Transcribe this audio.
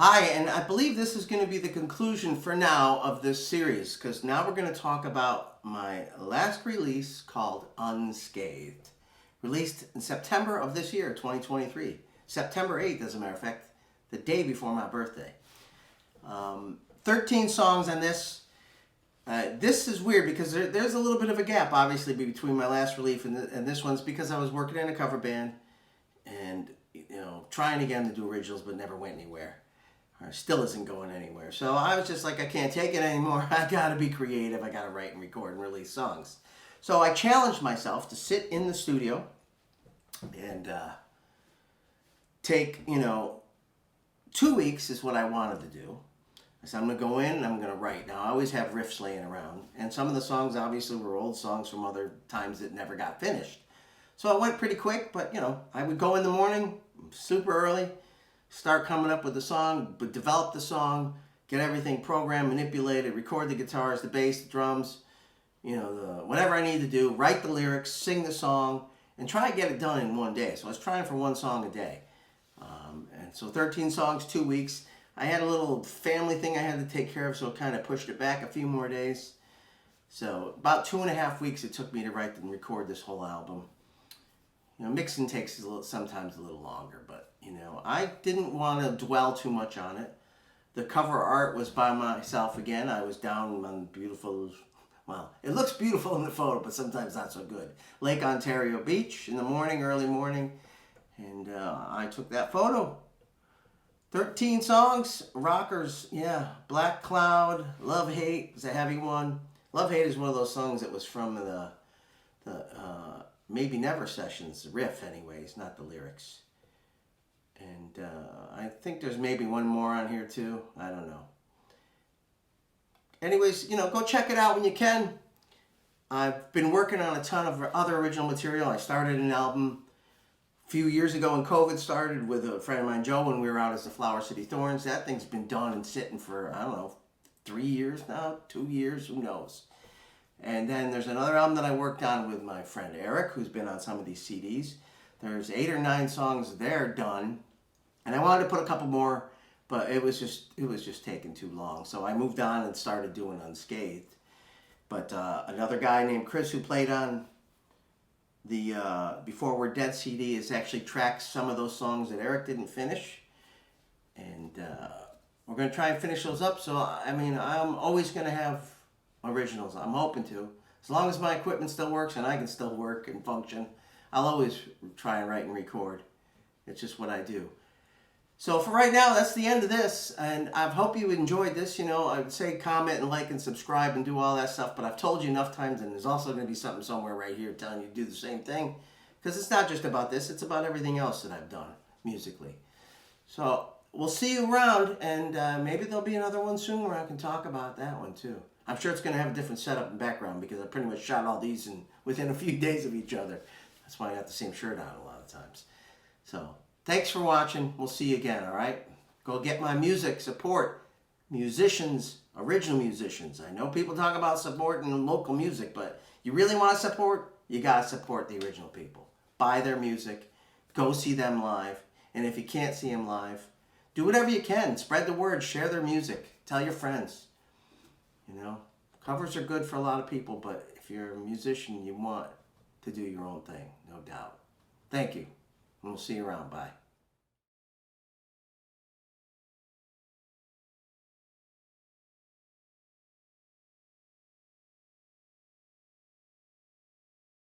Hi, and I believe this is going to be the conclusion for now of this series because now we're going to talk about my last release called Unscathed. Released in September of this year, 2023. September 8th, as a matter of fact, the day before my birthday. 13 songs on this. This is weird because there's a little bit of a gap, obviously, between my last release and this one's because I was working in a cover band and, trying again to do originals but never went anywhere. Or still isn't going anywhere. So I was just like, I can't take it anymore. I gotta be creative. I gotta write and record and release songs. So I challenged myself to sit in the studio and take, 2 weeks is what I wanted to do. I said, I'm gonna go in and I'm gonna write. Now I always have riffs laying around. And some of the songs obviously were old songs from other times that never got finished. So I went pretty quick, but I would go in the morning, super early, start coming up with the song, but develop the song, get everything programmed, manipulated, record the guitars, the bass, the drums, whatever I need to do, write the lyrics, sing the song, and try to get it done in one day. So I was trying for one song a day. And so 13 songs, 2 weeks. I had a little family thing I had to take care of, so it kind of pushed it back a few more days. So about 2.5 weeks it took me to write and record this whole album. Mixing takes sometimes a little longer, but I didn't want to dwell too much on it. The cover art was by myself again. I was down on beautiful, well, it looks beautiful in the photo, but sometimes not so good. Lake Ontario Beach in the morning, early morning, and I took that photo. 13 songs, rockers, yeah. Black Cloud, Love Hate is a heavy one. Love Hate is one of those songs that was from the Maybe Never sessions, the riff anyways, not the lyrics. And I think there's maybe one more on here too. I don't know. Anyways, go check it out when you can. I've been working on a ton of other original material. I started an album a few years ago when COVID started with a friend of mine, Joe, when we were out as the Flower City Thorns. That thing's been done and sitting for, 3 years now, 2 years, who knows. And then there's another album that I worked on with my friend Eric, who's been on some of these CDs. There's 8 or 9 songs there done. And I wanted to put a couple more, but it was just taking too long. So I moved on and started doing Unscathed. But another guy named Chris who played on the Before We're Dead CD has actually tracked some of those songs that Eric didn't finish. And we're going to try and finish those up. So, I'm always going to have originals. I'm hoping to. As long as my equipment still works and I can still work and function, I'll always try and write and record. It's just what I do. So for right now, that's the end of this, and I hope you enjoyed this. I would say comment and like and subscribe and do all that stuff, but I've told you enough times, and there's also going to be something somewhere right here telling you to do the same thing, because it's not just about this, it's about everything else that I've done musically. So we'll see you around, and maybe there'll be another one soon where I can talk about that one too. I'm sure it's going to have a different setup and background, because I pretty much shot all these within a few days of each other. That's why I got the same shirt on a lot of times. So thanks for watching. We'll see you again, all right? Go get my music. Support musicians, original musicians. I know people talk about supporting local music, but you really want to support, you got to support the original people. Buy their music. Go see them live. And if you can't see them live, do whatever you can. Spread the word. Share their music. Tell your friends. Covers are good for a lot of people, but if you're a musician, you want to do your own thing, no doubt. Thank you. And we'll see you around. Bye.